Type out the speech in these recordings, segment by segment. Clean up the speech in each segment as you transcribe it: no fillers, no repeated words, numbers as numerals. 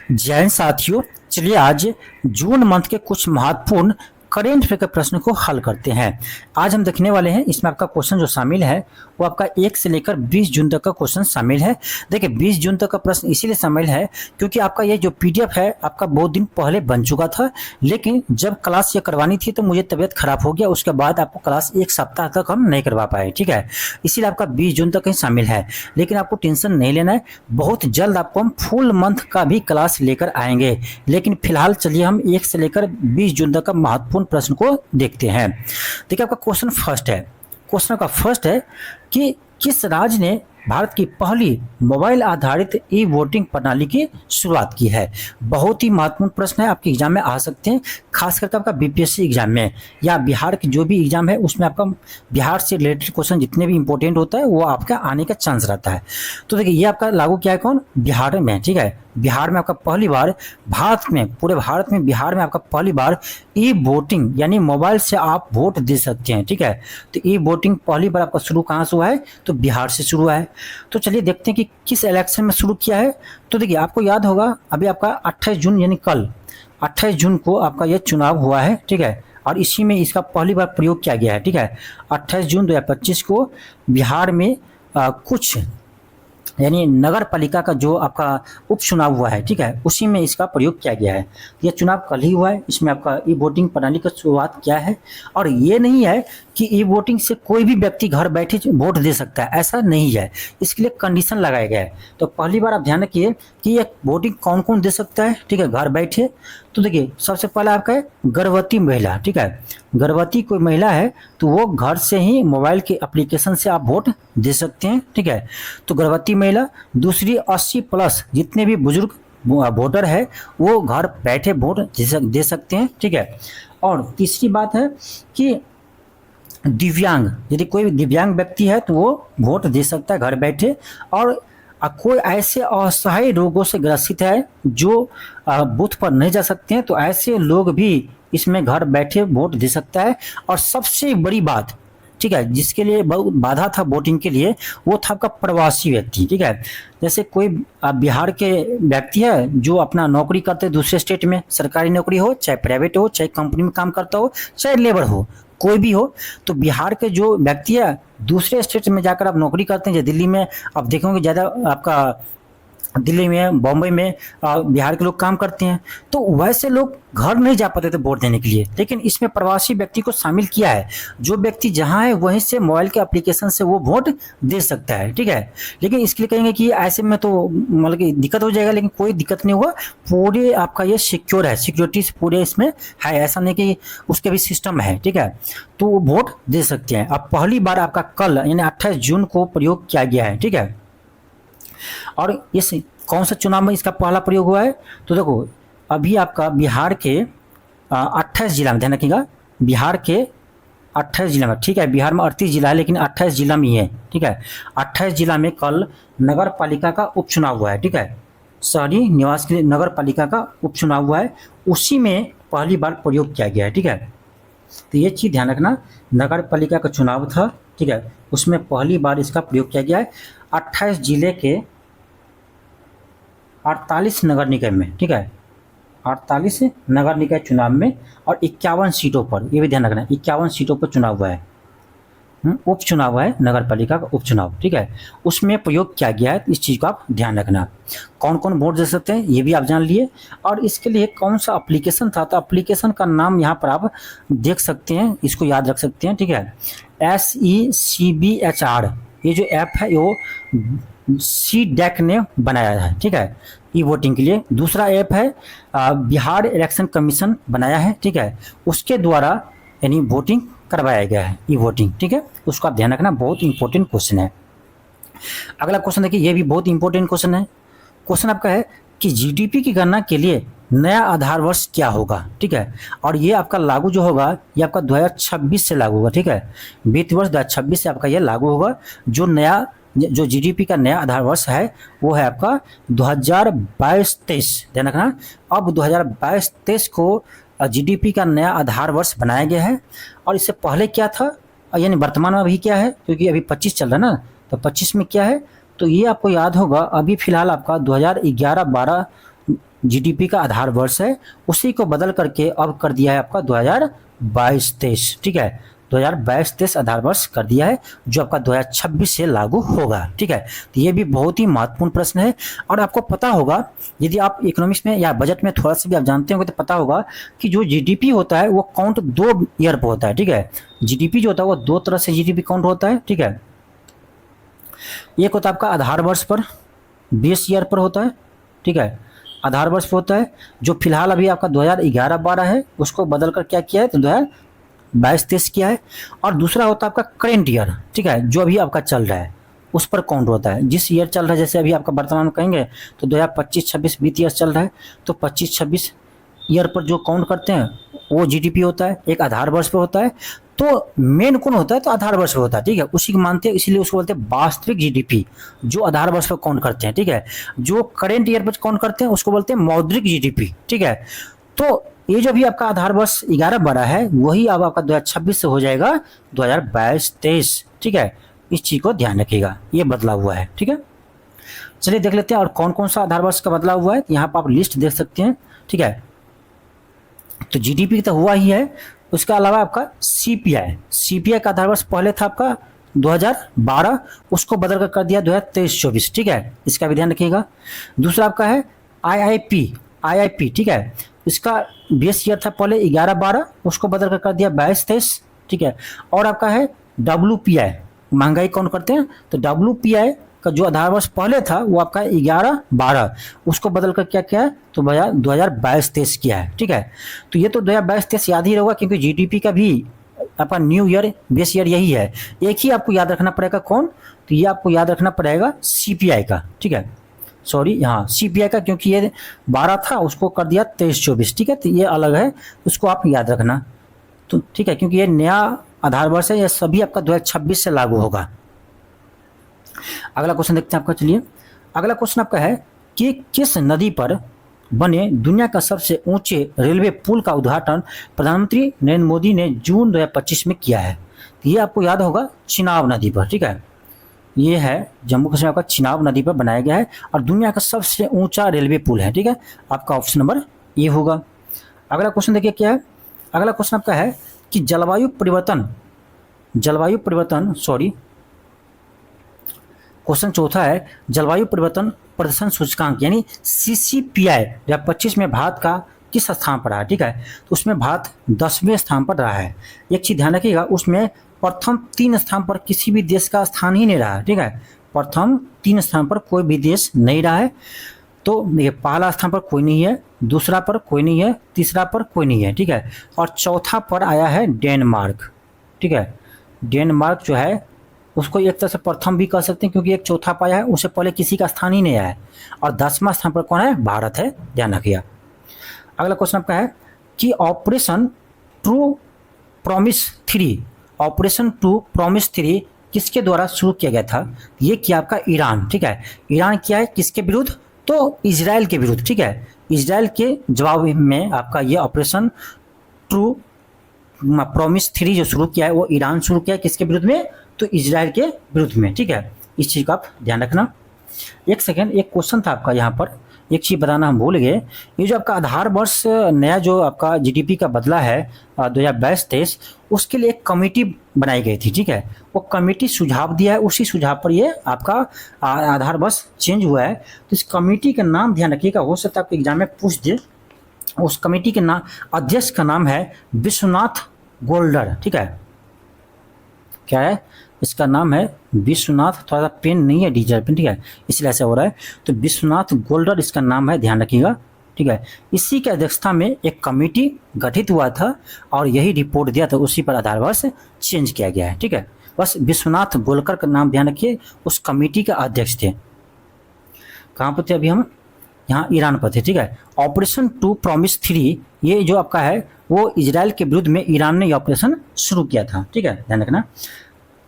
जय हिंद साथियों। चलिए आज जून मंथ के कुछ महत्वपूर्ण करेंट अफेयर के प्रश्न को हल करते हैं। आज हम देखने वाले हैं, इसमें आपका क्वेश्चन जो शामिल है वो आपका 1 से लेकर 20 जून तक का क्वेश्चन शामिल है। देखिए 20 जून तक का प्रश्न इसीलिए शामिल है क्योंकि आपका ये जो पीडीएफ है आपका बहुत दिन पहले बन चुका था, लेकिन जब क्लास ये करवानी थी तो मुझे तबीयत खराब हो गया। उसके बाद आपको क्लास 1 सप्ताह तक हम नहीं करवा पाए, ठीक है। इसीलिए आपका 20 जून तक ही शामिल है, लेकिन आपको टेंशन नहीं लेना है। बहुत जल्द आपको हम फुल मंथ का भी क्लास लेकर आएंगे, लेकिन फिलहाल चलिए हम 1 से लेकर 20 जून तक का महत्वपूर्ण प्रश्न को देखते हैं। देखिए आपका क्वेश्चन फर्स्ट है, क्वेश्चन का फर्स्ट है कि किस राज्य ने भारत की पहली मोबाइल आधारित ई वोटिंग प्रणाली की शुरुआत की है। बहुत ही महत्वपूर्ण प्रश्न है, आपके एग्जाम में आ सकते हैं, खास करके आपका बीपीएससी एग्जाम में या बिहार के जो भी एग्जाम है उसमें आपका बिहार से रिलेटेड क्वेश्चन जितने भी इंपॉर्टेंट होता है वो आपका आने का चांस रहता है। तो देखिए ये आपका लागू क्या है, कौन, बिहार में, ठीक है। बिहार में आपका पहली बार भारत में, पूरे भारत में बिहार में आपका पहली बार ई वोटिंग यानी मोबाइल से आप वोट दे सकते हैं, ठीक है। तो ई वोटिंग पहली बार आपका शुरू कहाँ से हुआ है, तो बिहार से शुरू हुआ है। तो चलिए देखते हैं कि किस इलेक्शन में शुरू किया है। तो देखिए आपको याद होगा अभी आपका 28 जून यानी कल 28 जून को आपका यह चुनाव हुआ है, ठीक है। और इसी में इसका पहली बार प्रयोग किया गया है, ठीक है। 28 जून 2025 को बिहार में कुछ यानी नगर पालिका का जो आपका उपचुनाव हुआ है, ठीक है, उसी में इसका प्रयोग किया गया है। यह चुनाव कल ही हुआ है, इसमें आपका ई वोटिंग प्रणाली का शुरुआत किया है। और ये नहीं है कि ई वोटिंग से कोई भी व्यक्ति घर बैठे वोट दे सकता है, ऐसा नहीं है। इसके लिए कंडीशन लगाया गया है। तो पहली बार आप ध्यान रखिए कि ये वोटिंग कौन कौन दे सकता है, ठीक है, घर बैठे। तो देखिए सबसे पहला आपका है गर्भवती महिला, ठीक है। गर्भवती कोई महिला है तो वो घर से ही मोबाइल के एप्लीकेशन से आप वोट दे सकते हैं, ठीक है। तो गर्भवती महिला। दूसरी 80 प्लस जितने भी बुजुर्ग वोटर है वो घर बैठे वोट दे सकते हैं, ठीक है। और तीसरी बात है कि दिव्यांग, यदि कोई दिव्यांग व्यक्ति है तो वो वोट दे सकता है घर बैठे। और कोई ऐसे असहाय रोगों से ग्रसित है जो बूथ पर नहीं जा सकते हैं, तो ऐसे लोग भी इसमें घर बैठे वोट दे सकता है। और सबसे बड़ी बात, ठीक है, जिसके लिए बहुत बाधा था वोटिंग के लिए, वो था आपका प्रवासी व्यक्ति, ठीक है। जैसे कोई बिहार के व्यक्ति है जो अपना नौकरी करते हैं दूसरे स्टेट में, सरकारी नौकरी हो चाहे प्राइवेट हो, चाहे कंपनी में काम करता हो, चाहे लेबर हो, कोई भी हो, तो बिहार के जो व्यक्ति है दूसरे स्टेट में जाकर आप नौकरी करते हैं, जैसे दिल्ली में आप देखेंगे ज़्यादा आपका दिल्ली में, बॉम्बे में बिहार के लोग काम करते हैं, तो वैसे लोग घर नहीं जा पाते थे वोट देने के लिए। लेकिन इसमें प्रवासी व्यक्ति को शामिल किया है, जो व्यक्ति जहां है वहीं से मोबाइल के एप्लीकेशन से वो वोट दे सकता है, ठीक है। लेकिन इसके लिए कहेंगे कि ऐसे में तो मतलब कि दिक्कत हो जाएगा, लेकिन कोई दिक्कत नहीं होगा। पूरे आपका ये सिक्योर है, सिक्योरिटी पूरे इसमें है, ऐसा नहीं कि उसके भी सिस्टम है, ठीक है। तो वो वोट दे सकते हैं। अब पहली बार आपका कल यानी 28 जून को प्रयोग किया गया है, ठीक है। और इस कौन सा चुनाव में इसका पहला प्रयोग हुआ है, तो देखो अभी आपका बिहार के 28 जिला में, ध्यान रखिएगा, बिहार के 28 जिला में, ठीक है। बिहार में 38 जिला है लेकिन 28 जिला में ही है, ठीक है। 28 जिला में कल नगर पालिका का उपचुनाव हुआ है, ठीक है। शहरी निवास के लिए नगर पालिका का उपचुनाव हुआ है, उसी में पहली बार प्रयोग किया गया है, ठीक है। तो ये चीज़ ध्यान रखना, नगर पालिका का चुनाव था, ठीक है, उसमें पहली बार इसका प्रयोग किया गया है। 28 जिले के 48 नगर निकाय में, ठीक है, 48 नगर निकाय चुनाव में और 51 सीटों पर, ये भी ध्यान रखना, 51 सीटों पर चुनाव हुआ है, उपचुनाव हुआ है, नगर पालिका का उपचुनाव, ठीक है, उसमें प्रयोग किया गया है। इस चीज़ को आप ध्यान रखना। कौन कौन वोट दे सकते हैं ये भी आप जान लिए। और इसके लिए कौन सा एप्लीकेशन था, तो एप्लीकेशन का नाम यहाँ पर आप देख सकते हैं, इसको याद रख सकते हैं, ठीक है। SECBHR, ये जो ऐप है वो CDEC ने बनाया है, ठीक है, ई वोटिंग के लिए। दूसरा ऐप है बिहार इलेक्शन कमीशन बनाया है, ठीक है, उसके द्वारा यानी वोटिंग करवाया गया है, ई वोटिंग, ठीक है। उसको आप ध्यान रखना, बहुत इंपॉर्टेंट क्वेश्चन है। अगला क्वेश्चन देखिए, ये भी बहुत इंपॉर्टेंट क्वेश्चन है। क्वेश्चन आपका है कि जीडीपी की गणना के लिए नया आधार वर्ष क्या होगा, ठीक है। और ये आपका लागू जो होगा ये आपका 2026 से लागू होगा, ठीक है। वित्त वर्ष 2026 से आपका ये लागू होगा। जो नया जो जीडीपी का नया आधार वर्ष है वो है आपका 2022-23, ध्यान रखना। अब 2022-23 को जीडीपी का नया आधार वर्ष बनाया गया है। और इससे पहले क्या था, यानी वर्तमान में अभी क्या है, क्योंकि अभी 25 चल रहा है ना, तो 25 में क्या है, तो ये आपको याद होगा अभी फिलहाल आपका 2011-12 जीडीपी का आधार वर्ष है, उसी को बदल करके अब कर दिया है आपका 2022-23, ठीक है। 2022-23 आधार वर्ष कर दिया है, जो आपका 2026 से लागू होगा, ठीक है। तो ये भी बहुत ही महत्वपूर्ण प्रश्न है। और आपको पता होगा, यदि आप इकोनॉमिक्स में या बजट में थोड़ा सा भी आप जानते होंगे तो पता होगा कि जो जीडीपी होता है वो काउंट 2 ईयर पर होता है, ठीक है। जीडीपी जो होता है वो 2 तरह से जीडीपी काउंट होता है, ठीक है। एक होता है आपका आधार वर्ष पर, बेस ईयर पर होता है, ठीक है। आधार वर्ष पर होता है, जो फिलहाल अभी आपका 2011-12 है, उसको बदल कर क्या किया है तो 2022-23 किया है। और दूसरा होता है आपका करेंट ईयर, ठीक है, जो अभी आपका चल रहा है उस पर काउंट होता है। जिस ईयर चल रहा है, जैसे अभी आपका वर्तमान में कहेंगे तो 2025-26 वित्तीय ईयर चल रहा है, तो 25-26 ईयर पर जो काउंट करते हैं वो जीडीपी होता है, एक आधार वर्ष पर होता है। तो मेन कौन होता है तो आधार वर्ष पर होता है, ठीक है, उसी को मानते हैं, इसीलिए उसको बोलते हैं वास्तविक जीडीपी, जो आधार वर्ष पर काउंट करते हैं, ठीक है। जो करेंट ईयर पर काउंट करते हैं उसको बोलते हैं मौद्रिक जीडीपी, ठीक है। तो ये जो भी आपका आधार वर्ष 11-12 है, वही अब आपका 2026 से हो जाएगा 2022-23, ठीक है। इस चीज को ध्यान रखिएगा, ये बदला हुआ है, ठीक है। चलिए देख लेते हैं और कौन कौन सा आधार वर्ष का बदला हुआ है। यहाँ पर आप लिस्ट देख सकते हैं, ठीक है। तो जीडीपी तो हुआ ही है, उसके अलावा आपका सीपीआई का आधार वर्ष पहले था आपका 2012, उसको बदल कर दिया 2023-24, ठीक है, इसका भी ध्यान रखिएगा। दूसरा आपका है आईआईपी, ठीक है, इसका बेस ईयर था पहले 11-12, उसको बदल कर दिया 22-23, ठीक है। और आपका है डब्ल्यूपीआई, महंगाई काउंट करते हैं, तो डब्ल्यूपीआई का जो आधार वर्ष पहले था वो आपका 11-12, उसको बदल कर क्या किया है तो 2022-23 किया है, ठीक है। तो ये तो 2022-23 याद ही रहेगा, क्योंकि जीडीपी का भी आपका न्यू ईयर बेस ईयर यही है। एक ही आपको याद रखना पड़ेगा, कौन, तो ये आपको याद रखना पड़ेगा सीपीआई का, ठीक है, सॉरी यहाँ सीपीआई का, क्योंकि ये 12 था उसको कर दिया 23-24, ठीक है, तो ये अलग है, उसको आप याद रखना, तो ठीक है, क्योंकि ये नया आधार वर्ष है, ये सभी आपका 2026 से लागू होगा। अगला क्वेश्चन देखते हैं आपका, चलिए अगला क्वेश्चन आपका है कि किस नदी पर बने दुनिया का सबसे ऊंचे रेलवे पुल का उद्घाटन प्रधानमंत्री नरेंद्र मोदी ने जून 2025 में किया है। तो ये आपको याद होगा चिनाब नदी पर, ठीक है, ये है जम्मू कश्मीर का चिनाब नदी पर बनाया गया है और दुनिया का सबसे ऊंचा रेलवे पुल है, ठीक है, आपका ऑप्शन नंबर ये होगा। अगला क्वेश्चन देखिए क्या है, अगला क्वेश्चन आपका है कि क्वेश्चन चौथा है, जलवायु परिवर्तन प्रदर्शन सूचकांक यानी सीसीपीआई 2025 में भारत का किस स्थान पर रहा है, ठीक है, तो उसमें भारत 10वें स्थान पर रहा है। एक चीज ध्यान रखिएगा, उसमें प्रथम 3 स्थान पर किसी भी देश का स्थान ही नहीं रहा है, ठीक है, प्रथम 3 स्थान पर कोई भी देश नहीं रहा है। तो ये पहला स्थान पर कोई नहीं है, दूसरा पर कोई नहीं है, तीसरा पर कोई नहीं है, ठीक है, और चौथा पर आया है डेनमार्क, ठीक है। डेनमार्क जो है उसको एक तरह से प्रथम भी कह सकते हैं, क्योंकि एक चौथा पाया है, उससे पहले किसी का स्थान ही नहीं आया है। और 10वां स्थान पर कौन है, भारत है, ध्यान रखिएगा। अगला क्वेश्चन आपका है कि ऑपरेशन ट्रू प्रॉमिस 3 किसके द्वारा शुरू किया गया था। ये किया आपका ईरान, ठीक है, ईरान किया है किसके विरुद्ध, तो इजराइल के विरुद्ध, ठीक है, इजराइल के जवाब में आपका ये ऑपरेशन ट्रू प्रॉमिस 3 जो शुरू किया है वो ईरान शुरू किया है, किसके विरुद्ध में, तो इजराइल के विरुद्ध में, ठीक है, इस चीज का आप ध्यान रखना। एक सेकेंड, एक क्वेश्चन था आपका यहाँ पर, एक चीज बताना हम भूल गए, ये जो आपका आधार वर्ष नया जो आपका जीडीपी का बदला है 2022-23, उसके लिए एक कमेटी बनाई गई थी, ठीक है, वो कमेटी सुझाव दिया है, उसी सुझाव पर ये आपका आधार वर्ष चेंज हुआ है। तो इस कमेटी का नाम ध्यान रखिएगा, हो सकता है आपके एग्जाम में पूछ दे। उस कमेटी के नाम, अध्यक्ष का नाम है विश्वनाथ गोल्डर, ठीक है, क्या है इसका नाम है विश्वनाथ, थोड़ा सा पेन नहीं है डिजिटल पेन, ठीक है, इसलिए ऐसा हो रहा है, तो विश्वनाथ गोल्डर इसका नाम है, ध्यान रखिएगा, ठीक है। इसी की अध्यक्षता में एक कमेटी गठित हुआ था और यही रिपोर्ट दिया था, उसी पर आधार वर्ष चेंज किया गया है, ठीक है, बस विश्वनाथ गोलकर का नाम ध्यान रखिए, उस कमेटी के अध्यक्ष थे। कहाँ पर थे अभी हम, यहाँ ईरान पर थे, ठीक है। ऑपरेशन ट्रू प्रॉमिस 3 ये जो आपका है वो इजराइल के विरुद्ध में ईरान ने ये ऑपरेशन शुरू किया था, ठीक है, ध्यान रखना।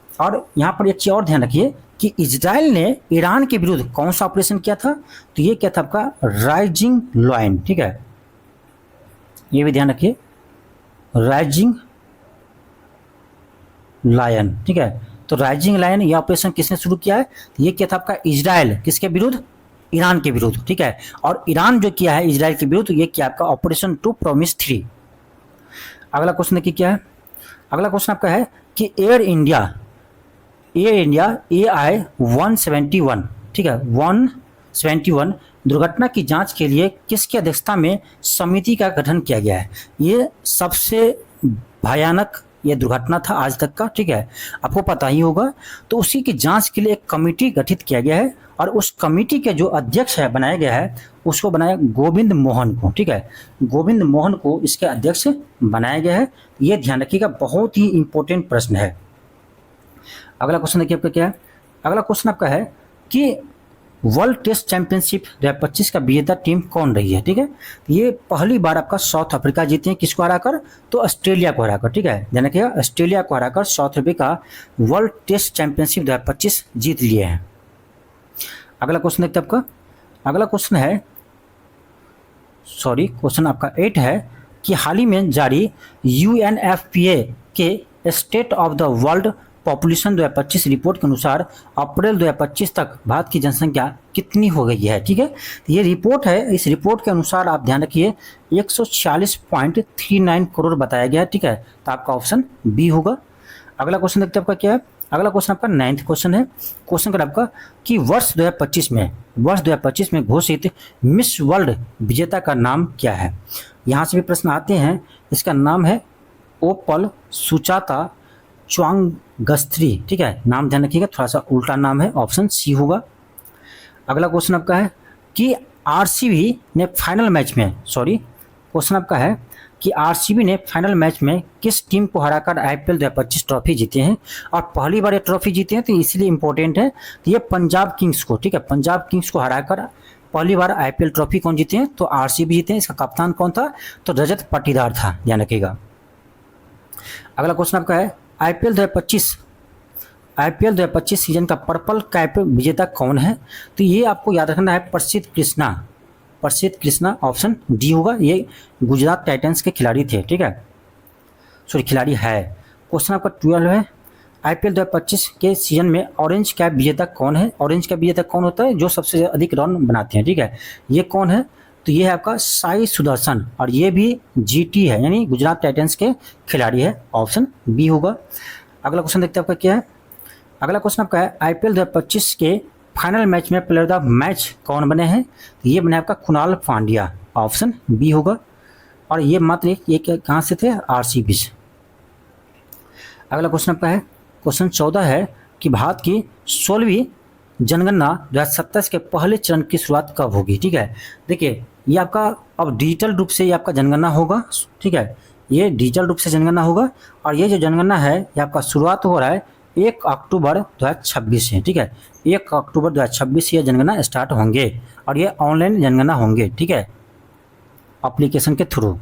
और यहाँ पर एक चीज और ध्यान रखिए कि इजराइल ने ईरान के विरुद्ध कौन सा ऑपरेशन किया था, तो ये क्या था आपका राइजिंग लायन, ठीक है, ये भी ध्यान रखिए, राइजिंग लायन, ठीक है। तो राइजिंग लायन ये ऑपरेशन किसने शुरू किया है, तो ये क्या था आपका इजराइल, किसके विरुद्ध, ईरान के विरुद्ध, ठीक है। और ईरान जो किया है इजराइल के विरुद्ध, ये किया आपका ऑपरेशन टू प्रॉमिस 3। अगला क्वेश्चन देखिए क्या है। अगला क्वेश्चन आपका है कि एयर इंडिया AI 171, ठीक है, 171 दुर्घटना की जांच के लिए किसकी अध्यक्षता में समिति का गठन किया गया है। ये सबसे भयानक ये दुर्घटना था आज तक का, ठीक है, आपको पता ही होगा। तो उसी की जांच के लिए एक कमेटी गठित किया गया है और उस कमेटी के जो अध्यक्ष है बनाया गया है उसको बनाया गोविंद मोहन को, ठीक है, गोविंद मोहन को इसके अध्यक्ष बनाया गया है। ये ध्यान रखिएगा, बहुत ही इंपॉर्टेंट प्रश्न है। अगला क्वेश्चन देखिए आपका क्या है। अगला क्वेश्चन आपका है कि वर्ल्ड टेस्ट चैंपियनशिप 2025 का विजेता टीम कौन रही है, ठीक है। ये पहली बार आपका साउथ अफ्रीका जीते हैं, किसको हराकर, तो ऑस्ट्रेलिया को हराकर, ठीक है, ध्यान रखिएगा, ऑस्ट्रेलिया को हराकर South Africa World Test Championship 2025 जीत लिए हैं। अगला क्वेश्चन देखते हैं आपका। अगला क्वेश्चन है, क्वेश्चन आपका 8 है कि हाल ही में जारी UNFPA के state of the world population 2025 report के अनुसार अप्रैल 2025 तक भारत की जनसंख्या कितनी हो गई है, ठीक है। ये रिपोर्ट है, इस रिपोर्ट के अनुसार आप ध्यान रखिए 146.39 करोड़ बताया गया है, ठीक है, तो आपका ऑप्शन बी होगा। अगला क्वेश्चन देखते हैं आपका क्या है। अगला क्वेश्चन आपका 9th क्वेश्चन है। क्वेश्चन का आपका कि वर्ष 2025 में घोषित मिस वर्ल्ड विजेता का नाम क्या है। यहाँ से भी प्रश्न आते हैं। इसका नाम है ओपल सुचाता च्वांगस्थ्री, ठीक है, नाम ध्यान रखिएगा, थोड़ा सा उल्टा नाम है, ऑप्शन सी होगा। अगला क्वेश्चन आपका है कि आरसीबी ने फाइनल मैच में क्वेश्चन आपका है कि आरसीबी ने फाइनल मैच में किस टीम को हराकर IPL 2025 ट्रॉफी जीते हैं, और पहली बार ये ट्रॉफी जीते हैं तो इसलिए इंपॉर्टेंट है। तो ये पंजाब किंग्स को, ठीक है, पंजाब किंग्स को हराकर पहली बार IPL ट्रॉफी कौन जीते हैं, तो आरसीबी जीते हैं। इसका कप्तान कौन था, तो रजत पाटीदार था, ध्यान रखिएगा। अगला क्वेश्चन आपका है IPL 2025 सीजन का पर्पल कैप विजेता कौन है, तो ये आपको याद रखना है प्रसिद्ध कृष्णा, ऑप्शन डी होगा। ये गुजरात टाइटंस के खिलाड़ी थे, ठीक है, खिलाड़ी है। क्वेश्चन आपका 12 है IPL 2025 के सीजन में ऑरेंज कैप विजेता कौन है। ऑरेंज कैप विजेता कौन होता है, जो सबसे अधिक रन बनाते हैं, ठीक है, ये कौन है, तो ये है आपका साई सुदर्शन, और ये भी GT है, यानी गुजरात टाइटंस के खिलाड़ी है, ऑप्शन बी होगा। अगला क्वेश्चन देखते हैं आपका क्या है। अगला क्वेश्चन आपका है IPL 2025 के फाइनल मैच में प्लेयर ऑफ द मैच कौन बने हैं, तो ये बने आपका कुणाल पांड्या, ऑप्शन बी होगा। और ये मात्र एक कहाँ से थे, RCB से। अगला क्वेश्चन आपका है क्वेश्चन 14 है कि भारत की 16वीं जनगणना 2027 के पहले चरण की शुरुआत कब होगी, ठीक है। देखिए ये आपका अब डिजिटल रूप से ये आपका जनगणना होगा, ठीक है, ये डिजिटल रूप से जनगणना होगा। और ये जो जनगणना है ये आपका शुरुआत हो रहा है 1 अक्टूबर 2026 से, ठीक है, 1 अक्टूबर 2026 से ये जनगणना स्टार्ट होंगे और ये ऑनलाइन जनगणना होंगे, ठीक है, एप्लीकेशन के थ्रू।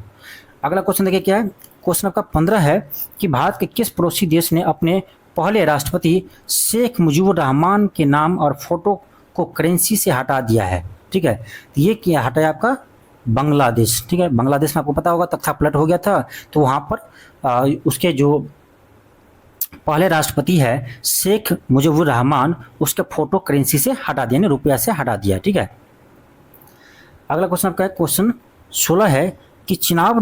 अगला क्वेश्चन देखिए क्या है। क्वेश्चन आपका 15 है कि भारत के किस पड़ोसी देश ने अपने पहले राष्ट्रपति शेख मुजीबुर रहमान के नाम और फोटो को करेंसी से हटा दिया है, ठीक है, तो ये क्या हटाया, आपका बांग्लादेश, ठीक है। बांग्लादेश में आपको पता होगा तख्ता पलट हो गया था, तो वहाँ पर उसके जो पहले राष्ट्रपति है शेख मुजीबुर रहमान, उसके फोटो करेंसी से हटा दिया, यानी रुपया से हटा दिया, ठीक है। अगला क्वेश्चन आपका क्वेश्चन 16 है कि चिनाब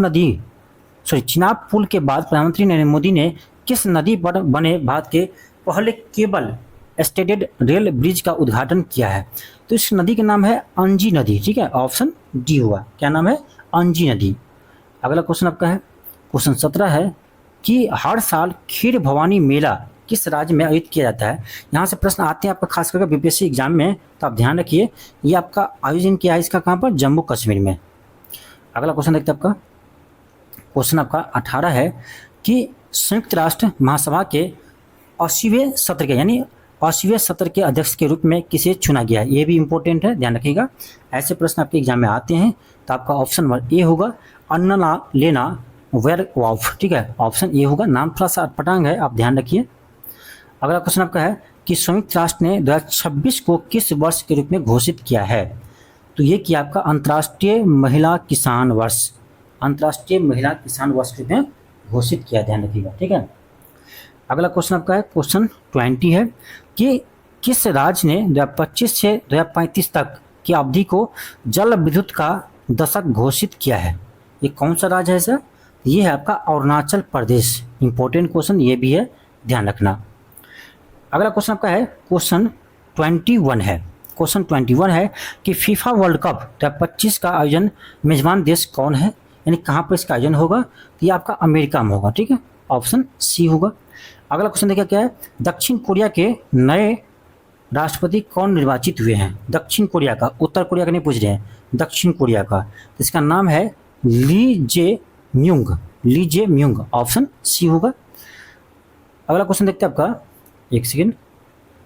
पुल के बाद प्रधानमंत्री नरेंद्र मोदी ने किस नदी पर बने भारत के पहले केबल स्टेडेड रेल ब्रिज का उद्घाटन किया है, तो इस नदी का नाम है अंजी नदी, ठीक है, ऑप्शन डी हुआ, क्या नाम है, अंजी नदी। अगला क्वेश्चन आपका है क्वेश्चन 17 है कि हर साल खीर भवानी मेला किस राज्य में आयोजित किया जाता है। यहाँ से प्रश्न आते हैं आपका खास करके BPSC एग्जाम में, तो आप ध्यान रखिए, ये आपका आयोजन किया है इसका कहाँ पर, जम्मू कश्मीर में। अगला क्वेश्चन देखते हैं आपका क्वेश्चन आपका 18 है कि संयुक्त राष्ट्र महासभा के 80वें सत्र के, यानी 80वें सत्र के अध्यक्ष के रूप में किसे चुना गया है, ये भी इंपॉर्टेंट है, ध्यान रखिएगा। ऐसे प्रश्न आपके एग्जाम में आते हैं, तो आपका ऑप्शन नंबर ए होगा अन्ना लेना वेरवॉल्फ, ठीक है, ऑप्शन ए होगा। नाम थोड़ा सा अटपटांग है, आप ध्यान रखिए। अगला क्वेश्चन आपका है कि संयुक्त राष्ट्र ने 2026 को किस वर्ष के रूप में घोषित किया है, तो ये किया आपका अंतर्राष्ट्रीय महिला किसान वर्ष, अंतर्राष्ट्रीय महिला किसान वर्ष के रूप में घोषित किया, ध्यान रखिएगा, ठीक है। अगला क्वेश्चन आपका है क्वेश्चन 20 है कि किस राज्य ने 2025 से 2035 तक की अवधि को जल विद्युत का दशक घोषित किया है? ये कौन सा राज्य है सर? ये है आपका अरुणाचल प्रदेश। इंपॉर्टेंट क्वेश्चन ये भी है, ध्यान रखना। अगला क्वेश्चन आपका है क्वेश्चन 21 है। क्वेश्चन 21 है कि फीफा वर्ल्ड कप 2025 का आयोजन मेजबान देश कौन है, यानी कहाँ पर इसका आयोजन होगा? तो ये आपका अमेरिका में होगा, ठीक है, ऑप्शन सी होगा। अगला क्वेश्चन देखिए क्या है, दक्षिण कोरिया के नए राष्ट्रपति कौन निर्वाचित हुए हैं? दक्षिण कोरिया का, उत्तर कोरिया का नहीं पूछ रहे हैं, दक्षिण कोरिया का। तो इसका नाम है ली जे म्यूंग, ली जे म्यूंग, ऑप्शन सी होगा। अगला क्वेश्चन देखते हैं आपका, एक सेकेंड,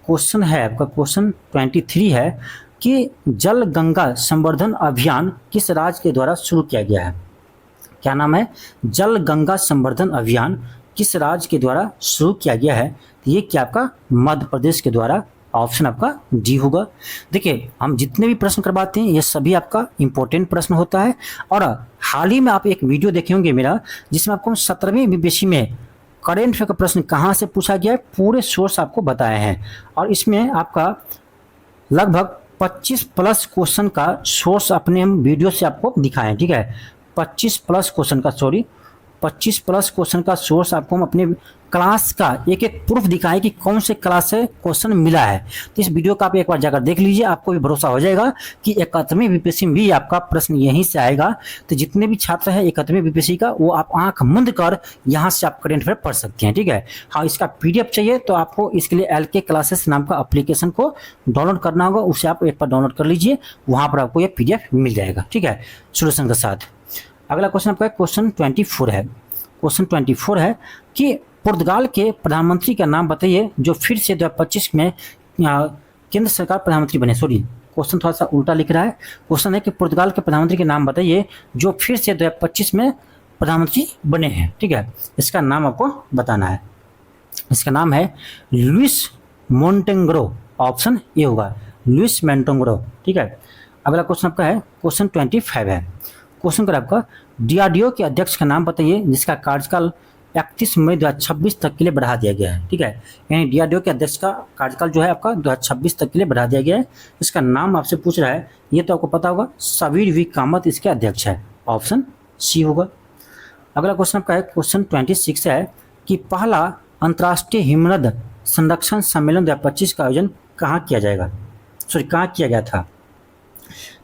क्वेश्चन है आपका क्वेश्चन 23 है कि जल गंगा संवर्धन अभियान किस राज्य के द्वारा शुरू किया गया है? क्या नाम है? जल गंगा संवर्धन अभियान किस राज्य के द्वारा शुरू किया गया है? तो ये क्या आपका मध्य प्रदेश के द्वारा, ऑप्शन आपका डी होगा। देखिए हम जितने भी प्रश्न करवाते हैं ये सभी आपका इंपॉर्टेंट प्रश्न होता है, और हाल ही में आप एक वीडियो देखे होंगे मेरा, जिसमें आपको 17वीं बीपीएससी में करेंट अफेयर का प्रश्न कहाँ से पूछा गया है पूरे सोर्स आपको बताए हैं, और इसमें आपका लगभग 25 प्लस क्वेश्चन का सोर्स अपने हम वीडियो से आपको दिखाएं, ठीक है, 25 प्लस क्वेश्चन का सोर्स आपको हम अपने क्लास का एक एक प्रूफ दिखाएं कि कौन से क्लास से क्वेश्चन मिला है। तो इस वीडियो का आप एक बार जाकर देख लीजिए, आपको भी भरोसा हो जाएगा कि 71वीं बीपीएससी में भी आपका प्रश्न यहीं से आएगा। तो जितने भी छात्र हैं 71वीं बीपीएससी का, वो आप आंख मूंद कर यहाँ से आप करेंट अफेयर पढ़ सकते हैं, ठीक है। हाँ, इसका पीडीएफ चाहिए तो आपको इसके लिए LK क्लासेस नाम का एप्लीकेशन को डाउनलोड करना होगा, उसे आप एक बार डाउनलोड कर लीजिए, वहाँ पर आपको ये PDF मिल जाएगा, ठीक है, सोल्यूशन के साथ। अगला क्वेश्चन आपका क्वेश्चन 24 है। क्वेश्चन 24 है कि पुर्तगाल के प्रधानमंत्री का नाम बताइए जो फिर से 2025 में केंद्र सरकार प्रधानमंत्री बने। सॉरी, क्वेश्चन थोड़ा सा उल्टा लिख रहा है। क्वेश्चन है कि पुर्तगाल के प्रधानमंत्री के नाम बताइए जो फिर से 2025 में प्रधानमंत्री बने हैं, ठीक है। इसका नाम आपको बताना है। इसका नाम है लुइस मोंटेग्रो, ऑप्शन ए होगा, लुइस मोंटेग्रो, ठीक है। अगला क्वेश्चन आपका है क्वेश्चन 25 है। क्वेश्चन कर आपका DRDO के अध्यक्ष का नाम बताइए जिसका कार्यकाल 31 मई 2026 तक के लिए बढ़ा दिया गया है, ठीक है। यानी DRDO के अध्यक्ष का कार्यकाल जो है आपका 2026 तक के लिए बढ़ा दिया गया है। इसका नाम आपसे पूछ रहा है, ये तो आपको पता होगा, सबीर V कामत इसके अध्यक्ष है, ऑप्शन सी होगा। अगला क्वेश्चन आपका है क्वेश्चन 26 है कि पहला अंतर्राष्ट्रीय हिमनद संरक्षण सम्मेलन 2025 का आयोजन कहाँ किया जाएगा? सॉरी, कहाँ किया गया था?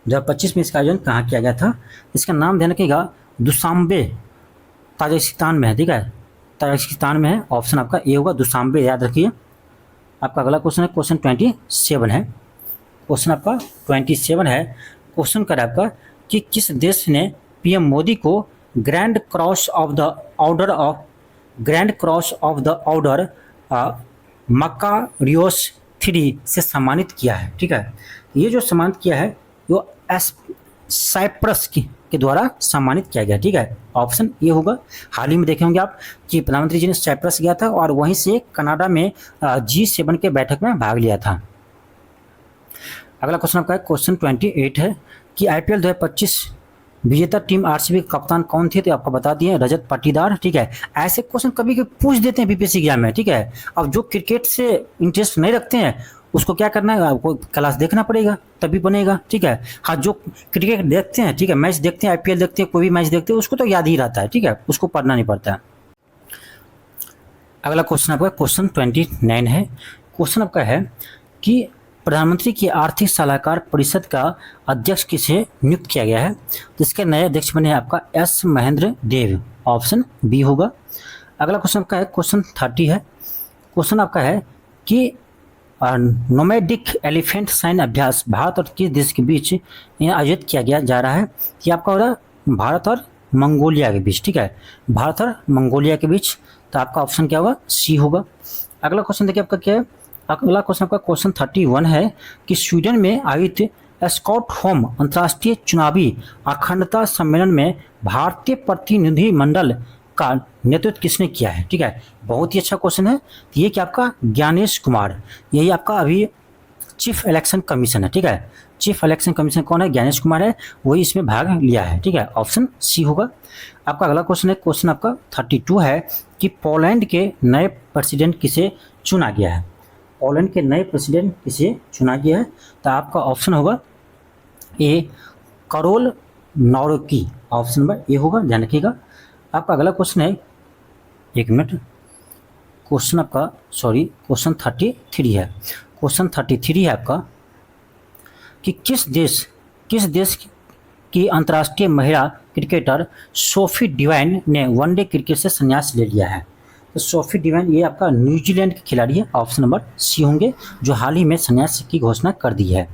2025 में इसका आयोजन कहाँ किया गया था? इसका नाम ध्यान रखिएगा, दुशांबे, ताजिकिस्तान में है, ठीक है, ताजिकिस्तान में है, ऑप्शन आपका ए होगा, दुशांबे, याद रखिए। आपका अगला क्वेश्चन है क्वेश्चन 27 है। क्वेश्चन आपका 27 है। क्वेश्चन कर आपका कि किस देश ने PM मोदी को grand cross of the order Makarios 3 से सम्मानित किया है, ठीक है। ये जो सम्मानित किया है वो साइप्रस के द्वारा सम्मानित किया गया, ठीक है, ऑप्शन ये होगा। हाल ही में देखे होंगे आप कि प्रधानमंत्री जी ने साइप्रस गया था और वहीं से कनाडा में G7 के बैठक में भाग लिया था। अगला क्वेश्चन आपका है क्वेश्चन 28 है कि IPL 2025 विजेता टीम RCB के कप्तान कौन थे? तो आपको बता दिए, रजत पाटीदार, ठीक है। ऐसे क्वेश्चन कभी कभी पूछ देते हैं बीपीएससी एग्जाम में, ठीक है। अब जो क्रिकेट से इंटरेस्ट नहीं रखते हैं उसको क्या करना है, आपको क्लास देखना पड़ेगा तभी बनेगा, ठीक है। हाँ, जो क्रिकेट देखते हैं, ठीक है, मैच देखते हैं, IPL देखते हैं, कोई भी मैच देखते हैं, उसको तो याद ही रहता है, ठीक है, उसको पढ़ना नहीं पड़ता है। अगला क्वेश्चन आपका क्वेश्चन 29 है। क्वेश्चन आपका है कि प्रधानमंत्री की आर्थिक सलाहकार परिषद का अध्यक्ष किसे नियुक्त किया गया है? तो इसके नए अध्यक्ष बने हैं आपका S महेंद्र देव, ऑप्शन बी होगा। अगला क्वेश्चन आपका है क्वेश्चन 30 है। क्वेश्चन आपका है कि नोमैडिक एलिफेंट साइन अभ्यास भारत और किस देश के बीच आयोजित किया गया जा रहा है? ये आपका हो रहा है भारत और मंगोलिया के बीच, ठीक है, भारत और मंगोलिया के बीच। तो आपका ऑप्शन क्या होगा? सी होगा। अगला क्वेश्चन देखिए आपका क्या है। अगला क्वेश्चन आपका क्वेश्चन 31 है कि स्वीडन में आयोजित स्टॉकहोम अंतर्राष्ट्रीय चुनावी अखंडता सम्मेलन में भारतीय प्रतिनिधि मंडल का नेतृत्व किसने किया है? ठीक है, बहुत ही अच्छा क्वेश्चन है। ये क्या आपका ज्ञानेश कुमार, यही आपका अभी चीफ इलेक्शन कमीशन है, ठीक है, चीफ इलेक्शन कमीशन कौन है? ज्ञानेश कुमार है, वही इसमें भाग लिया है, ठीक है, ऑप्शन सी होगा। आपका अगला क्वेश्चन है, क्वेश्चन आपका 32 है कि पोलैंड के नए प्रेसिडेंट किसे चुना गया है? पोलैंड के नए प्रेसिडेंट किसे चुना गया है? तो आपका ऑप्शन होगा ए करोल नौरोकी, ऑप्शन नंबर ए होगा, ध्यान रखिएगा। आपका अगला क्वेश्चन है, एक मिनट, क्वेश्चन आपका क्वेश्चन 33 है। क्वेश्चन 33 है आपका कि किस देश की अंतर्राष्ट्रीय महिला क्रिकेटर सोफी डिवाइन ने वनडे क्रिकेट से संन्यास ले लिया है। तो सोफी डिवाइन ये आपका न्यूजीलैंड के खिलाड़ी है, ऑप्शन नंबर सी होंगे, जो हाल ही में संन्यास की घोषणा कर दी है।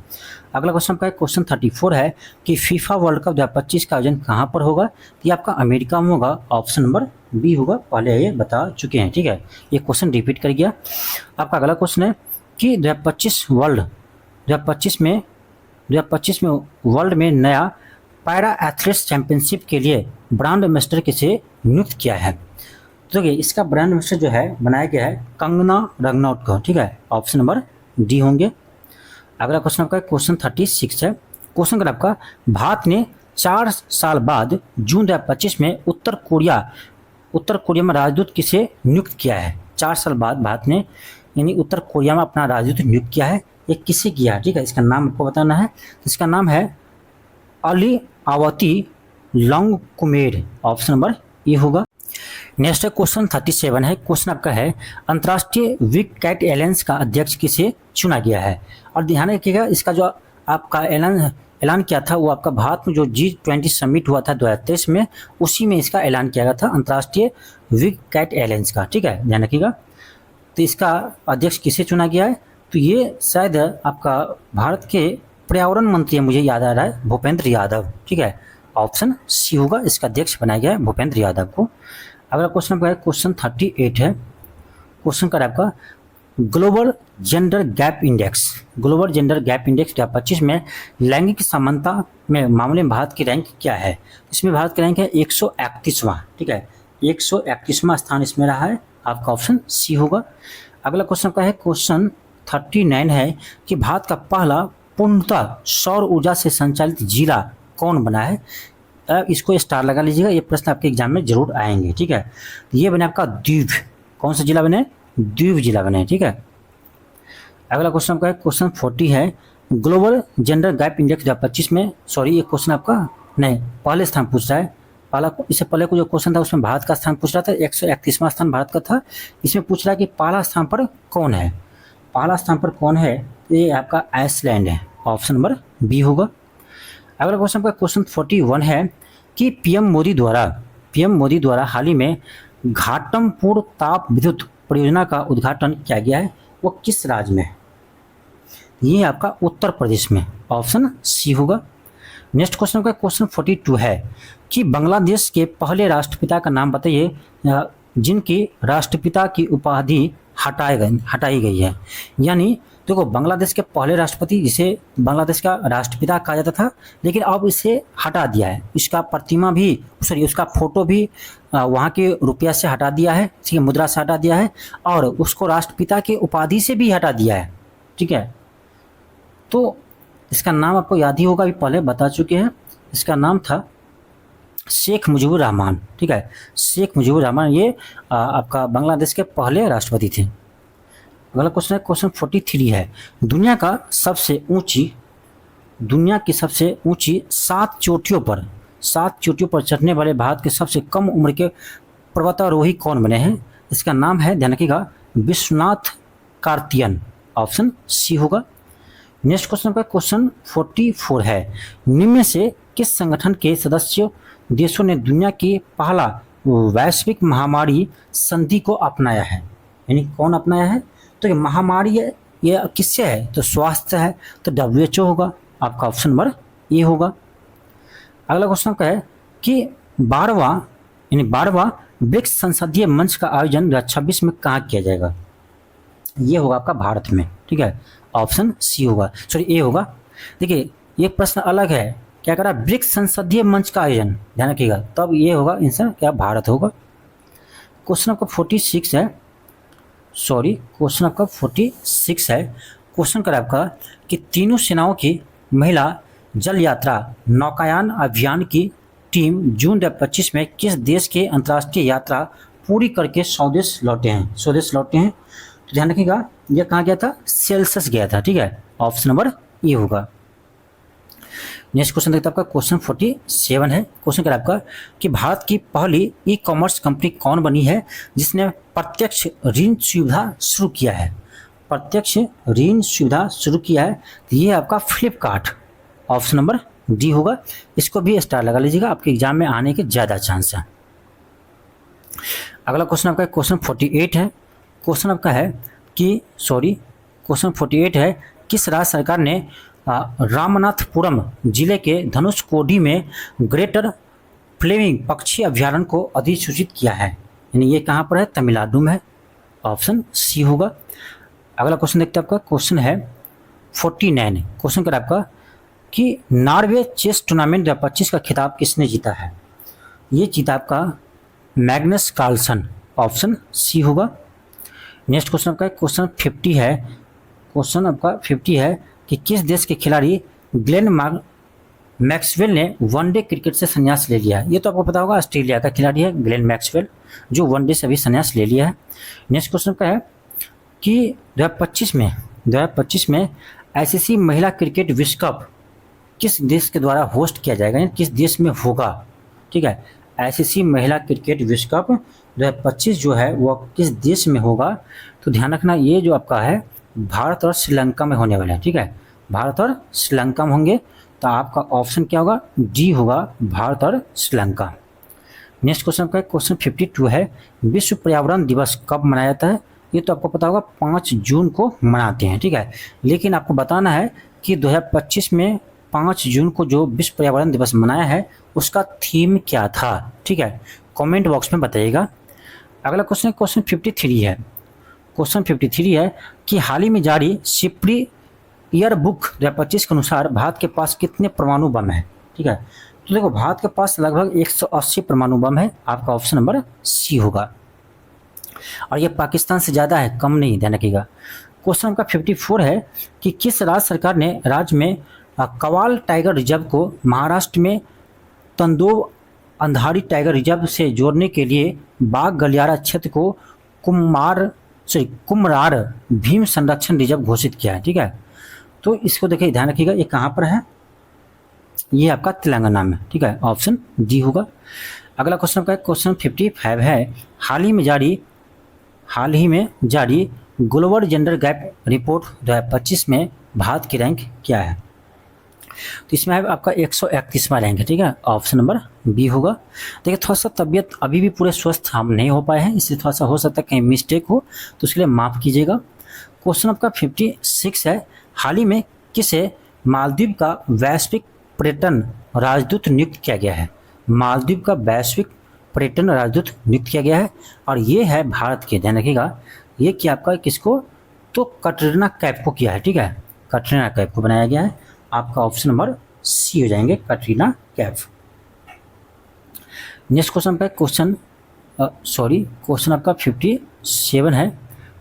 अगला क्वेश्चन आपका क्वेश्चन 34 है कि फीफा वर्ल्ड कप 2025 का आयोजन कहाँ पर होगा। तो ये आपका अमेरिका में होगा, ऑप्शन नंबर बी होगा, पहले ये बता चुके हैं, ठीक है। ये क्वेश्चन रिपीट कर गया। आपका अगला क्वेश्चन है कि 2025 में वर्ल्ड में नया पैरा एथलेटिक्स चैंपियनशिप के लिए ब्रांड एम्बेसडर किसे नियुक्त किया है। तो देखिए इसका ब्रांड एम्बेसडर जो है बनाया गया है कंगना रनौत को, ठीक है, ऑप्शन नंबर डी होंगे। अगला क्वेश्चन आपका क्वेश्चन 36 है। क्वेश्चन का आपका भारत ने 4 साल बाद जून 2025 में उत्तर कोरिया में राजदूत किसे नियुक्त किया है। 4 साल बाद भारत ने यानी उत्तर कोरिया में अपना राजदूत नियुक्त किया है, ये किसे किया है, ठीक है, इसका नाम आपको बताना है। इसका नाम है अली आवती लॉन्गकुमेर, ऑप्शन नंबर ए होगा। नेक्स्ट क्वेश्चन 37 है। क्वेश्चन आपका है अंतर्राष्ट्रीय विक कैट एलायंस का अध्यक्ष किसे चुना गया है। और ध्यान रखिएगा इसका जो आपका ऐलान किया था वो आपका भारत में जो G20 समिट हुआ था 2023 में, उसी में इसका ऐलान किया गया था अंतर्राष्ट्रीय विक कैट एलायंस का, ठीक है, ध्यान रखिएगा। तो इसका अध्यक्ष किसे चुना गया है, तो ये शायद आपका भारत के पर्यावरण मंत्री है, मुझे याद आ रहा है, भूपेंद्र यादव, ठीक है, ऑप्शन सी होगा, इसका अध्यक्ष बनाया गया है भूपेंद्र यादव को। अगला क्वेश्चन आपका क्वेश्चन 38 है। क्वेश्चन का आपका ग्लोबल जेंडर गैप इंडेक्स 2025 में लैंगिक समानता में मामले में भारत की रैंक क्या है। इसमें भारत की रैंक है 131वां, ठीक है, 131वां स्थान इसमें रहा है, आपका ऑप्शन सी होगा। अगला क्वेश्चन का है क्वेश्चन 39 है कि भारत का पहला पूर्णतः सौर ऊर्जा से संचालित जिला कौन बना है। इसको स्टार लगा लीजिएगा, ये प्रश्न आपके एग्जाम में जरूर आएंगे, ठीक है। ये बने आपका द्वीप, कौन सा जिला बने, द्वीप जिला बने, ठीक है। अगला क्वेश्चन आपका क्वेश्चन 40 है ग्लोबल जेंडर गैप इंडेक्स 2025 में, ये क्वेश्चन आपका नहीं पहले स्थान पूछ रहा है। इससे पहले को जो क्वेश्चन था उसमें भारत का स्थान पूछ रहा था, 131वां स्थान भारत का था। इसमें पूछ रहा है कि पहला स्थान पर कौन है, पहला स्थान पर कौन है, ये आपका आइसलैंड है, ऑप्शन नंबर बी होगा। अगला क्वेश्चन का क्वेश्चन 41 है कि पीएम मोदी द्वारा हाल ही में घाटमपुर ताप विद्युत परियोजना का उद्घाटन किया गया है, वो किस राज्य में, ये आपका उत्तर प्रदेश में, ऑप्शन सी होगा। नेक्स्ट क्वेश्चन का क्वेश्चन 42 है कि बांग्लादेश के पहले राष्ट्रपिता का नाम बताइए जिनकी राष्ट्रपिता की उपाधि हटाई गई है। यानी देखो बांग्लादेश के पहले राष्ट्रपति जिसे बांग्लादेश का राष्ट्रपिता कहा जाता था, लेकिन अब इसे हटा दिया है, इसका प्रतिमा भी उसका फोटो भी वहाँ के रुपया से हटा दिया है, ठीक है, मुद्रा से हटा दिया है, और उसको राष्ट्रपिता की उपाधि से भी हटा दिया है, ठीक है। तो इसका नाम आपको याद ही होगा, अभी पहले बता चुके हैं, इसका नाम था शेख मुजीबुर रहमान, ठीक है, शेख मुजीबुर रहमान, ये आपका बांग्लादेश के पहले राष्ट्रपति थे। अगला क्वेश्चन है क्वेश्चन 43 है दुनिया की सबसे ऊंची 7 चोटियों पर चढ़ने वाले भारत के सबसे कम उम्र के पर्वतारोही कौन बने हैं। इसका नाम है, ध्यान रखिएगा, विश्वनाथ कार्तियन, ऑप्शन सी होगा। नेक्स्ट क्वेश्चन का क्वेश्चन 44 है निम्न में से किस संगठन के सदस्य देशों ने दुनिया की पहला वैश्विक महामारी संधि को अपनाया है, यानी कौन अपनाया है। तो ये महामारी ये किससे है, तो स्वास्थ्य है, तो WHO होगा, आपका ऑप्शन नंबर ए होगा। अगला क्वेश्चन का है कि 12वां ब्रिक्स संसदीय मंच का आयोजन 2026 में कहाँ किया जाएगा। ये होगा आपका भारत में, ठीक है, ऑप्शन सी होगा, ए होगा। देखिए ये प्रश्न अलग है, क्या करा, ब्रिक्स संसदीय मंच का आयोजन, ध्यान रखिएगा, तब ये होगा आंसर क्या, भारत होगा। क्वेश्चन आपका 46 है, क्वेश्चन आपका 46 है। क्वेश्चन कर आपका कि तीनों सेनाओं की महिला जल यात्रा नौकायान अभियान की टीम जून 2025 में किस देश के अंतर्राष्ट्रीय यात्रा पूरी करके स्वदेश लौटे हैं। तो ध्यान रखिएगा, यह कहाँ गया था, सेल्सियस गया था, ठीक है, ऑप्शन नंबर ए होगा। नेक्स्ट क्वेश्चन देखते हैं आपका क्वेश्चन 47 है। क्वेश्चन क्या है आपका कि भारत की पहली ई कॉमर्स कंपनी कौन बनी है जिसने प्रत्यक्ष ऋण सुविधा शुरू किया है? प्रत्यक्ष ऋण सुविधा शुरू किया है तो ये आपका फ्लिपकार्ट, ऑप्शन नंबर डी होगा। इसको भी स्टार लगा लीजिएगा, आपके एग्जाम में आने के ज़्यादा चांस है। अगला क्वेश्चन आपका क्वेश्चन 48 है। क्वेश्चन आपका है कि क्वेश्चन 48 है, किस राज्य सरकार ने रामनाथपुरम जिले के धनुषकोडी में ग्रेटर फ्लेमिंग पक्षी अभ्यारण्य को अधिसूचित किया है? यानी ये कहाँ पर है? तमिलनाडु में है, ऑप्शन सी होगा। अगला क्वेश्चन देखते हैं आपका क्वेश्चन है 49। क्वेश्चन क्या है आपका कि नॉर्वे चेस टूर्नामेंट 2025 का खिताब किसने जीता है? ये जीता आपका मैग्नस कार्लसन, ऑप्शन सी होगा। नेक्स्ट क्वेश्चन आपका क्वेश्चन 50 है। क्वेश्चन आपका 50 है कि किस देश के खिलाड़ी ग्लेन मैक्सवेल ने वनडे क्रिकेट से संन्यास ले लिया है? ये तो आपको पता होगा, ऑस्ट्रेलिया का खिलाड़ी है ग्लेन मैक्सवेल, जो वनडे से अभी संन्यास ले लिया है। नेक्स्ट क्वेश्चन का है कि 2025 में आईसीसी महिला क्रिकेट विश्व कप किस देश के द्वारा होस्ट किया जाएगा, यानी किस देश में होगा? ठीक है, आईसीसी महिला क्रिकेट विश्व कप 2025 जो है वो किस देश में होगा? तो ध्यान रखना, ये जो आपका है भारत और श्रीलंका में होने वाला है। ठीक है, भारत और श्रीलंका में होंगे, तो आपका ऑप्शन क्या होगा? डी होगा, भारत और श्रीलंका। नेक्स्ट क्वेश्चन का क्वेश्चन 52 है, विश्व पर्यावरण दिवस कब मनाया जाता है? ये तो आपको पता होगा 5 जून को मनाते हैं। ठीक है, लेकिन आपको बताना है कि 2025 में 5 जून को जो विश्व पर्यावरण दिवस मनाया है उसका थीम क्या था? ठीक है, कमेंट बॉक्स में बताइएगा। अगला क्वेश्चन क्वेश्चन 53 है। क्वेश्चन 53 है कि हाल ही में जारी सिप्री ईयर बुक 2025 के अनुसार भारत के पास कितने परमाणु बम है? ठीक है, तो देखो भारत के पास लगभग 180 परमाणु बम है, आपका ऑप्शन नंबर सी होगा। और ये पाकिस्तान से ज़्यादा है, कम नहीं, ध्यान रखिएगा। क्वेश्चन आपका 54 है कि किस राज्य सरकार ने राज्य में कवाल टाइगर रिजर्व को महाराष्ट्र में तंदोव अंधारी टाइगर रिजर्व से जोड़ने के लिए बाघ गलियारा क्षेत्र को कुमरार भीम संरक्षण रिजर्व घोषित किया है? ठीक है, तो इसको देखिए, ध्यान रखिएगा, ये कहाँ पर है? ये आपका तेलंगाना में। ठीक है, ऑप्शन डी होगा। अगला क्वेश्चन आपका क्वेश्चन 55 है, हाल ही में जारी ग्लोबल जेंडर गैप रिपोर्ट 2025 में भारत की रैंक क्या है? तो इसमें आपका 131वां रैंक है। ठीक है, ऑप्शन नंबर बी होगा। देखिए थोड़ा सा तबीयत अभी भी पूरे स्वस्थ हम नहीं हो पाए हैं, इसलिए थोड़ा सा हो सकता है कहीं मिस्टेक हो, तो उसके लिए माफ़ कीजिएगा। क्वेश्चन आपका 56 है, हाल ही में किसे मालदीव का वैश्विक पर्यटन राजदूत नियुक्त किया गया है? मालदीव का वैश्विक पर्यटन राजदूत नियुक्त किया गया है और ये है भारत के, ध्यान रखिएगा, ये क्या आपका किसको? तो कटरीना कैफ को किया है। ठीक है, कटरीना कैफ को बनाया गया है, आपका ऑप्शन नंबर सी हो जाएंगे, कटरीना कैफ। नेक्स्ट क्वेश्चन आपका क्वेश्चन आपका 57 है।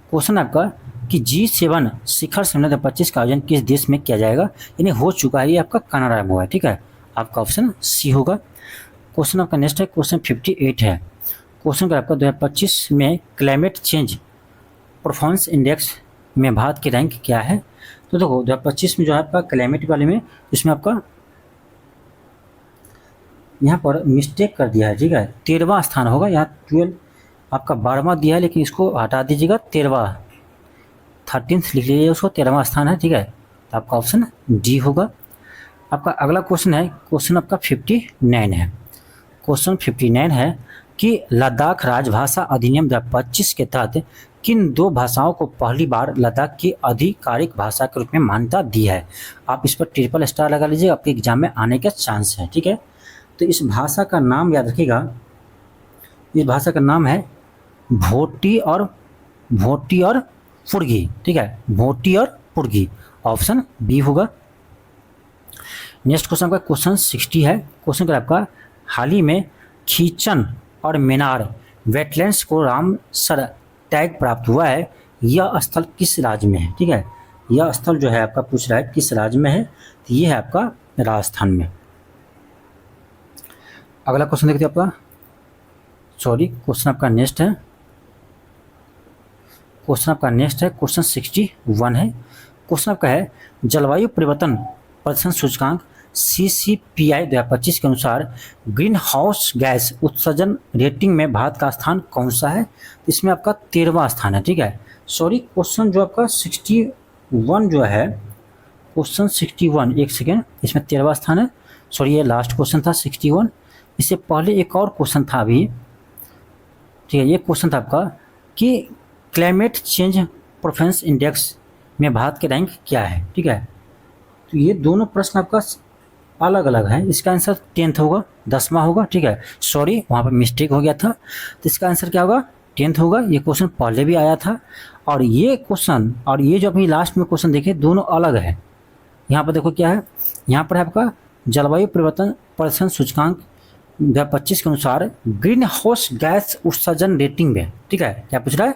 क्वेश्चन आपका कि G7 शिखर सम्मेलन 2025 का आयोजन किस देश में किया जाएगा? यानी हो चुका है, ये आपका कनाडा में हुआ है। ठीक है, आपका ऑप्शन सी होगा। क्वेश्चन आपका नेक्स्ट है क्वेश्चन 58 है। क्वेश्चन का आपका 2025 में क्लाइमेट चेंज परफॉर्मेंस इंडेक्स में भारत की रैंक क्या है? तो देखो 2025 में जो है आपका क्लाइमेट वाले में, इसमें आपका यहाँ पर मिस्टेक कर दिया है। ठीक है, 13वां स्थान होगा, यहाँ 12 आपका 12वां दिया है, लेकिन इसको हटा दीजिएगा, 13th लिख लीजिए उसको, 13वां स्थान है। ठीक है, तो आपका ऑप्शन डी होगा। आपका अगला क्वेश्चन है, क्वेश्चन आपका 59 है। क्वेश्चन 59 है कि लद्दाख राजभाषा अधिनियम 2025 के तहत किन 2 भाषाओं को पहली बार लद्दाख की आधिकारिक भाषा के रूप में मान्यता दी है? आप इस पर ट्रिपल स्टार लगा लीजिए, आपके एग्जाम में आने का चांस है। ठीक है, तो इस भाषा का नाम याद रखिएगा, इस भाषा का नाम है भोटी और पुर्गी। ठीक है, भोटी और पुर्गी, ऑप्शन बी होगा। नेक्स्ट क्वेश्चन का क्वेश्चन 60 है। क्वेश्चन का आपका हाल ही में खींचन और मीनार वेटलैंड्स को रामसर टैग प्राप्त हुआ है, यह स्थल किस राज्य में है? ठीक है, यह स्थल जो है आपका पूछ रहा है किस राज्य में है, तो ये है आपका राजस्थान में। अगला क्वेश्चन देखते हैं आपका, क्वेश्चन आपका नेक्स्ट है, क्वेश्चन 61 है। क्वेश्चन आपका है जलवायु परिवर्तन प्रदर्शन सूचकांक CCPI 2025 के अनुसार ग्रीन हाउस गैस उत्सर्जन रेटिंग में भारत का स्थान कौन सा है? इसमें आपका 13वां स्थान है। ठीक है, सॉरी क्वेश्चन जो आपका 61 जो है, क्वेश्चन 61, एक सेकेंड, इसमें 13वां स्थान है। सॉरी ये लास्ट क्वेश्चन था 61, इससे पहले एक और क्वेश्चन था अभी। ठीक है, ये क्वेश्चन था आपका कि क्लाइमेट चेंज प्रेफरेंस इंडेक्स में भारत के रैंक क्या है। ठीक है, तो ये दोनों प्रश्न आपका अलग अलग है। इसका आंसर 10th होगा, 10वां होगा। ठीक है, सॉरी वहाँ पर मिस्टेक हो गया था, तो इसका आंसर क्या होगा? 10th होगा। ये क्वेश्चन पहले भी आया था, और ये क्वेश्चन और ये जो अभी लास्ट में क्वेश्चन देखे दोनों अलग है। यहाँ पर देखो क्या है, यहाँ पर है आपका जलवायु परिवर्तन प्रदर्शन सूचकांक 2025 के अनुसार ग्रीन हाउस गैस उत्सर्जन रेटिंग में, ठीक है, क्या पूछ रहा है?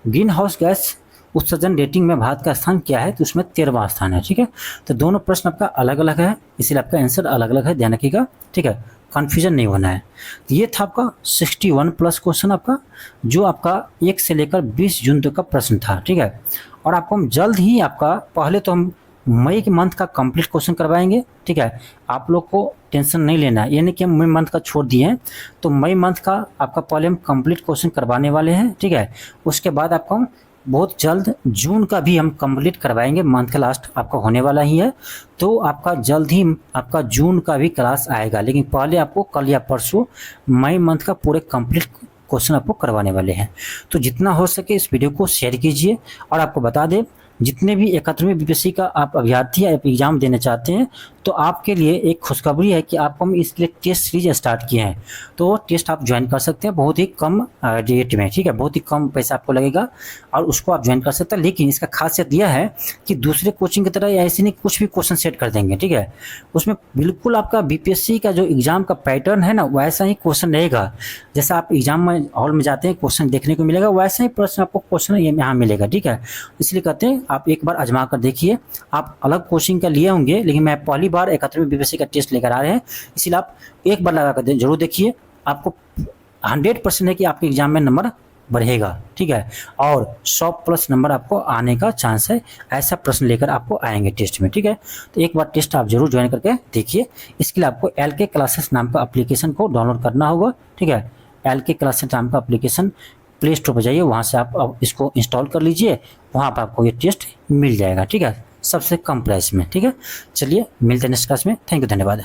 ग्रीन हाउस गैस उत्सर्जन रेटिंग में भारत का स्थान क्या है? तो उसमें 13वां स्थान है। ठीक है, तो दोनों प्रश्न आपका अलग अलग है, इसीलिए आपका आंसर अलग अलग है, ध्यान रखिएगा। ठीक है, कन्फ्यूजन नहीं होना है। तो ये था आपका 61 प्लस क्वेश्चन आपका, जो आपका 1 से लेकर 20 जून तक का प्रश्न था। ठीक है, और आपको हम जल्द ही आपका, पहले तो हम मई के मंथ का कंप्लीट क्वेश्चन करवाएंगे। ठीक है, आप लोग को टेंशन नहीं लेना है, यानी कि हम मई मंथ का छोड़ दिए हैं, तो मई मंथ का आपका पहले हम कंप्लीट क्वेश्चन करवाने वाले हैं। ठीक है, उसके बाद आपको हम बहुत जल्द जून का भी हम कंप्लीट करवाएंगे, मंथ का लास्ट आपका होने वाला ही है, तो आपका जल्द ही आपका जून का भी क्लास आएगा। लेकिन पहले आपको कल या परसों मई मंथ का पूरे कंप्लीट क्वेश्चन आपको करवाने वाले हैं। तो जितना हो सके इस वीडियो को शेयर कीजिए, और आपको बता दें जितने भी 71वीं बीपीएससी का आप अभ्यर्थी या एग्जाम देने चाहते हैं, तो आपके लिए एक खुशखबरी है कि आपको हम इसके लिए टेस्ट सीरीज स्टार्ट किए हैं। तो वो टेस्ट आप ज्वाइन कर सकते हैं बहुत ही कम रेट में। ठीक है, बहुत ही कम पैसा आपको लगेगा, और उसको आप ज्वाइन कर सकते हैं। लेकिन इसका खासियत यह है कि दूसरे कोचिंग की तरह ऐसे नहीं कुछ भी क्वेश्चन सेट कर देंगे। ठीक है, उसमें बिल्कुल आपका बीपीएससी का जो एग्जाम का पैटर्न है ना, वैसा ही क्वेश्चन रहेगा। जैसा आप एग्जाम में हॉल में जाते हैं क्वेश्चन देखने को मिलेगा, वैसा ही प्रश्न आपको क्वेश्चन यहाँ मिलेगा। ठीक है, इसलिए कहते हैं आप एक बार आजमा कर देखिए। आप अलग कोचिंग का लिए होंगे, लेकिन मैं पहली बार 71वीं बीपीएससी का टेस्ट लेकर आ रहे हैं, इसलिए आप एक बार लगा कर जरूर देखिए। आपको 100% है कि आपके एग्जाम में नंबर बढ़ेगा। ठीक है, और 100+ नंबर आपको आने का चांस है। ऐसा प्रश्न लेकर आपको आएंगे टेस्ट में। ठीक है, तो एक बार टेस्ट आप जरूर ज्वाइन करके देखिए। इसके लिए आपको LK क्लासेस नाम का एप्लीकेशन को डाउनलोड करना होगा। ठीक है, LK क्लासेस नाम का एप्लीकेशन प्ले स्टोर पर जाइए, वहाँ से आप इसको इंस्टॉल कर लीजिए, वहाँ पर आपको ये टेस्ट मिल जाएगा। ठीक है, सबसे कम प्राइस में। ठीक है, चलिए मिलते हैं नेक्स्ट क्लास में। थैंक यू, धन्यवाद।